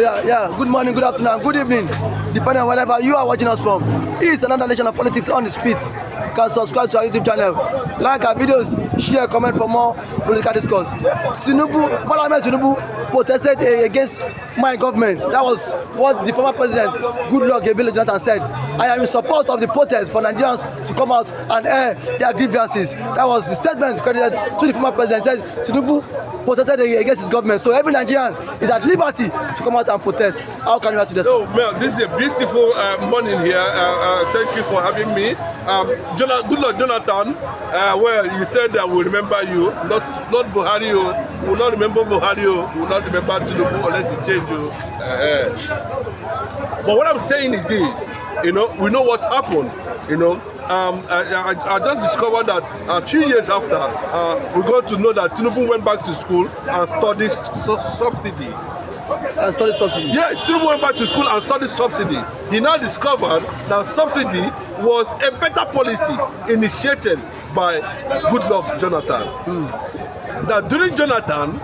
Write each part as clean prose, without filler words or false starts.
yeah. Good morning, good afternoon, good evening, depending on wherever you are watching us from. It's another nation of politics on the streets. You can subscribe to our YouTube channel, like our videos, share, comment for more political discourse. Tinubu protested against my government. That was what the former president, Goodluck Johnathan, said. I am in support of the protest for Nigerians to come out and air their grievances. That was the statement credited to the former president. Said Tinubu protested against his government. So every Nigerian is at liberty to come out and protest. How can you add to this? Oh, Mel, this is a beautiful morning here. Thank you for having me. Goodluck Johnathan, well, you said that we'll remember you, not Buhari. We'll not remember Buhari. We'll not remember Tinubu unless he change you. But what I'm saying is this, we know what happened, I just discovered that a few years after, we got to know that Tinubu went back to school and studied subsidy. Yes, Tinubu went back to school and studied subsidy. He now discovered that subsidy was a better policy initiated by Goodluck Johnathan. That during Johnathan,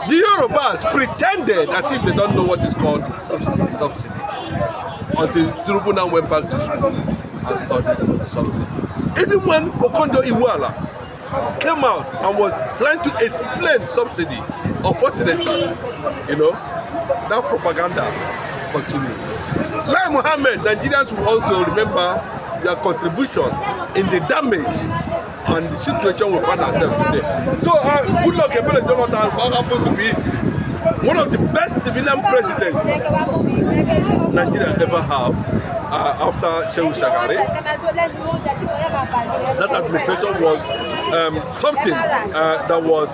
the Yorubas pretended as if they don't know what is called subsidy. Until Tinubu now went back to school and studied subsidy. Even when Okonjo Iweala came out and was trying to explain subsidy, unfortunately, that propaganda continued. Like Mohammed, Nigerians will also remember their contribution in the damage and the situation we find ourselves today. So, Goodluck Johnathan happens to be one of the best civilian presidents Nigeria ever have after Shehu Shagari. That administration was something that was,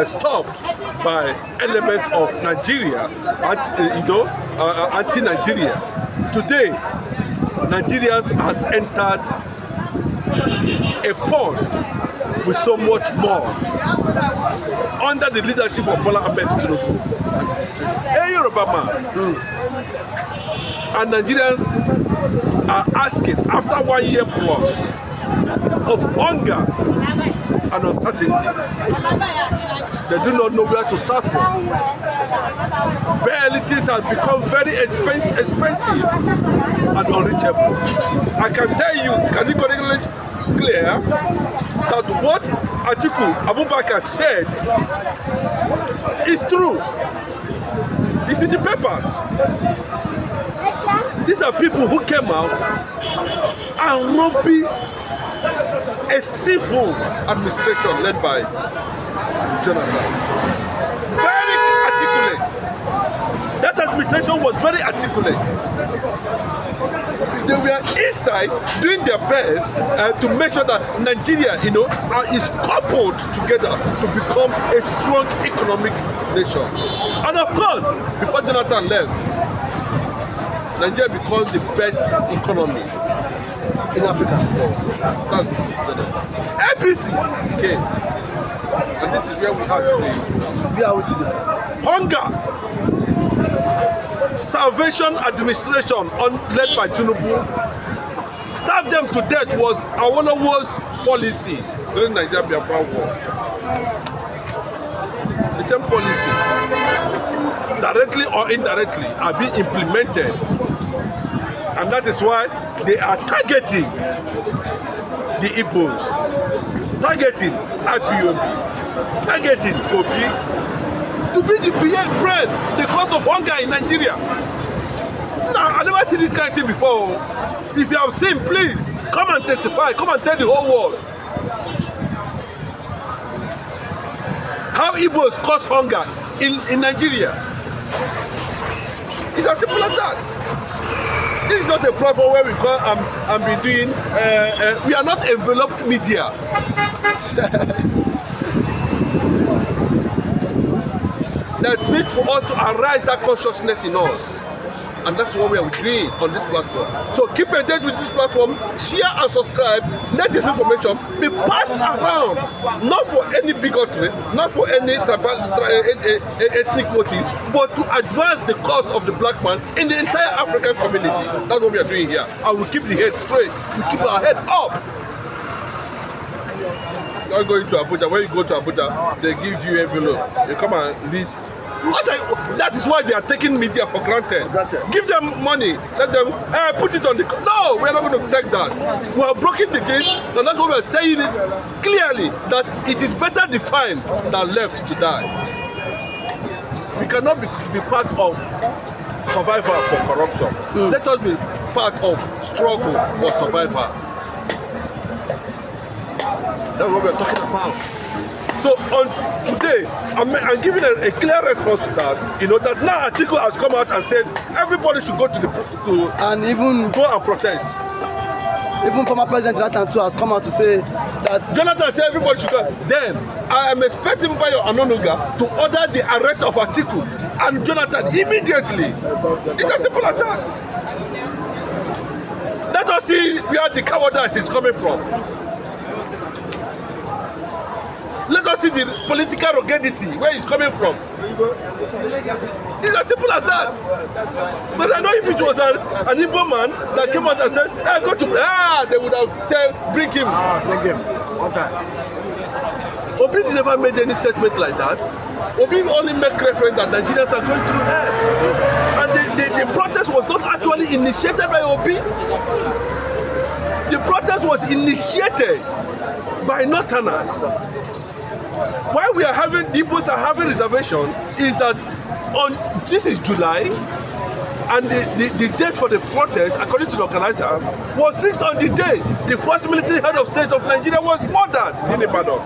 stopped by elements of Nigeria, anti-Nigeria. Today, Nigerians has entered a fund with so much more under the leadership of Bola Ahmed Tinubu, a Yoruba man. And Nigerians are asking, after 1 year plus of hunger and uncertainty, they do not know where to start from. Realities have become very expensive and unreachable. I can tell you categorically clear that what Atiku Abubakar said is true. It's in the papers. These are people who came out and rubbished a civil administration led by Johnathan. Very articulate. That administration was very articulate. They were inside doing their best to make sure that Nigeria, is coupled together to become a strong economic nation. And of course, before Johnathan left, Nigeria becomes the best economy in Africa. That's APC came, and this is where we are today. We are with this. Hunger, starvation administration led by Tinubu, starved them to death was Awolowo's policy during Nigeria Biafra War. The same policy, directly or indirectly, are being implemented. And that is why they are targeting the Igbos, targeting IPOB, targeting Kogi, to be the bread, the cost of hunger in Nigeria. Now, I never seen this kind of thing before. If you have seen, please, come and testify, come and tell the whole world. How Igbos cause hunger in Nigeria. It's as simple as that. This is not a platform where we come and be doing, we are not enveloped media. There's need for us to arise that consciousness in us. And that's what we are doing on this platform. So keep engaged with this platform, share and subscribe. Let this information be passed around, not for any bigotry, not for any ethnic motive, but to advance the cause of the black man in the entire African community. That's what we are doing here. And we keep the head straight. We keep our head up. Not going to Abuja. When you go to Abuja, they give you envelope. You come and read That is why they are taking media for granted. Give them money, let them put it on the. No, we are not going to take that. We are breaking the case, and that's why we are saying it clearly that it is better defined than left to die. We cannot be part of survival for corruption. Let us be part of struggle for survival. That's what we are talking about. So on today, I'm giving a clear response to that. You know that now Atiku has come out and said everybody should go and even go and protest. Even former President Johnathan too has come out to say that Johnathan said everybody should go. Then I am expecting Bayo Anonuga to order the arrest of Atiku and Johnathan immediately. It's as simple as that. Let us see where the cowardice is coming from. Let us see the political ruggedity, where it's coming from. It's as simple as that. Because I know if it was an Igbo man that came out and said, hey, go to, they would have said, bring him. Bring him. Okay. Obi never made any statement like that. Obi only made reference that Nigerians are going through hell. And the protest was not actually initiated by Obi. The protest was initiated by Northerners. Why we are having Igbos are having reservation is that this is July, and the date for the protest, according to the organizers, was fixed on the day the first military head of state of Nigeria was murdered in Ibadan.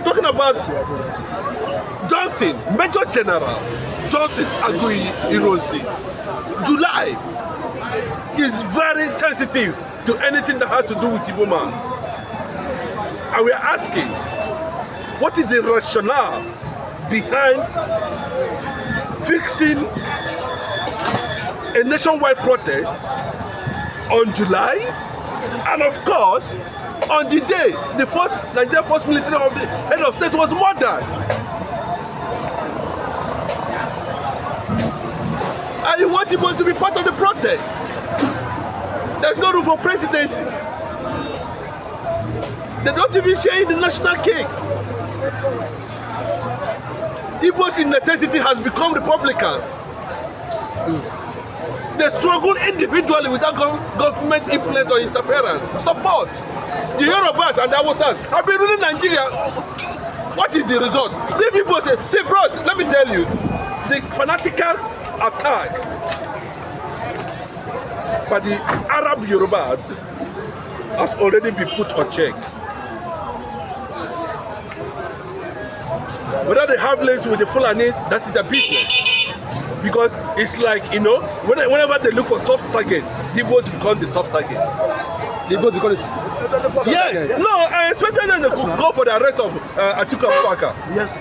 Talking about Johnson, Major General Johnson Agui Ironsi. July is very sensitive to anything that has to do with Igbo man, and we are asking, what is the rationale behind fixing a nationwide protest on July, and of course, on the day the Nigerian first military of the head of state was murdered? And you want Igbos to be part of the protest? There's no room for presidency. They don't even share in the national cake. Igbos in necessity has become Republicans. They struggle individually without government influence or interference. Support. The Yorubas and the Hausas have been ruling Nigeria. What is the result? The people say, bros, let me tell you, the fanatical attack by the Arab Yorubas has already been put on check. Whether they have links with the Fulanis, that is their business. Because it's like, you know, whenever they look for soft target, the Igbos become the soft targets. the Igbos become the soft yes, targets. No, I expected them to go for the arrest of Atiku Abubakar. Yes.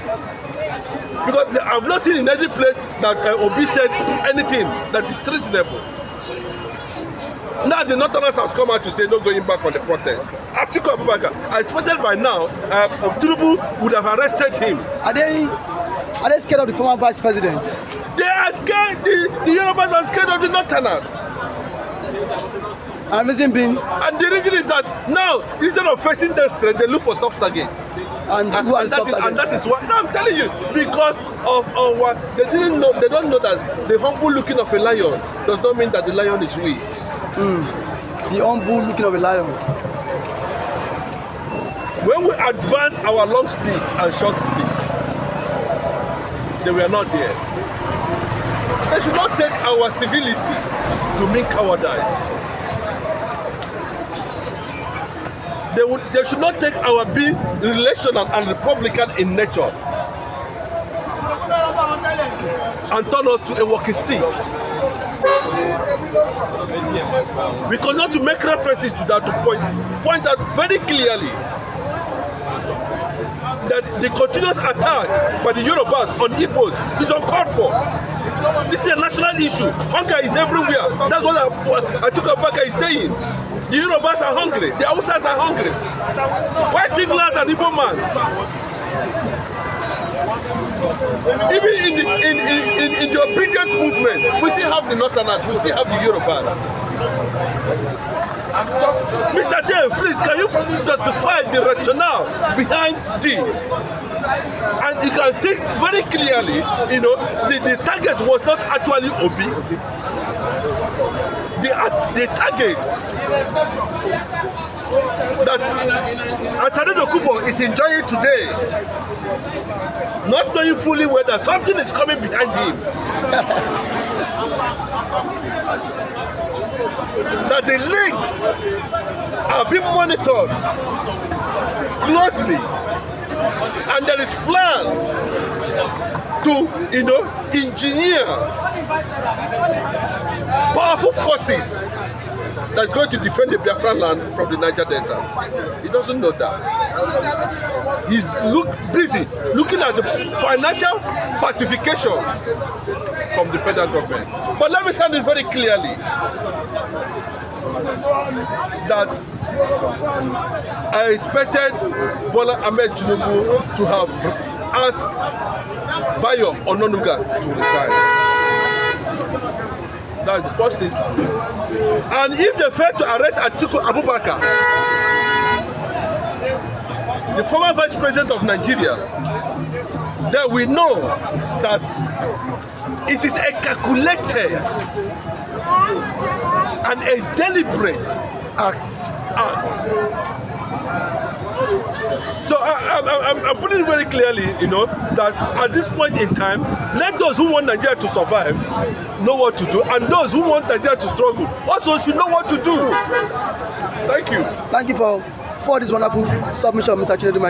Because I've not seen in any place that Obi said anything that is treasonable. Now the Northerners has come out to say no going back on the protest. Atiku Abubakar, I expected by now Tinubu would have arrested him. Are they scared of the former vice president? They are scared. The Yorubas are scared of the Northerners. And reason being? And the reason is that now, instead of facing them straight, they look for soft targets. And who are the soft targets? And that is why. No, I'm telling you, because of what they didn't know. They don't know that the humble looking of a lion does not mean that the lion is weak. The humble looking of a lion. When we advance our long stick and short stick, they were not there. They should not take our civility to mean cowardice. They should not take our being relational and republican in nature and turn us to a walking stick. We continue to make references to that to point out very clearly that the continuous attack by the Yorubas on Igbos is uncalled for. This is a national issue. Hunger is everywhere. That's what Atiku Abubakar is saying. The Yorubas are hungry. The Hausas are hungry. Why single out an Igbo man? Even in the obedient movement, we still have the Northerners, we still have the Yorubas. Mr. Dave, please, can you justify the rationale behind this? And you can see very clearly, you know, the target was not actually Obi. The target that Asare Dokubo is enjoying today, not knowing fully whether something is coming behind him. That the links are being monitored closely, and there is plan to, you know, engineer powerful forces that's going to defend the Biafran land from the Niger Delta. He doesn't know that. He's busy looking at the financial pacification from the federal government. But let me say this very clearly, that I expected Bola Ahmed Tinubu to have asked Bayo Ononuga to resign. That's the first thing to do. And if they fail to arrest Atiku Abubakar, the former vice president of Nigeria, then we know that it is a calculated and a deliberate act. So I'm putting it very clearly, you know, that at this point in time, let those who want Nigeria to survive know what to do, and those who want Nigeria to struggle also should know what to do. Thank you. Thank you for this wonderful submission, Mr. Chinedu.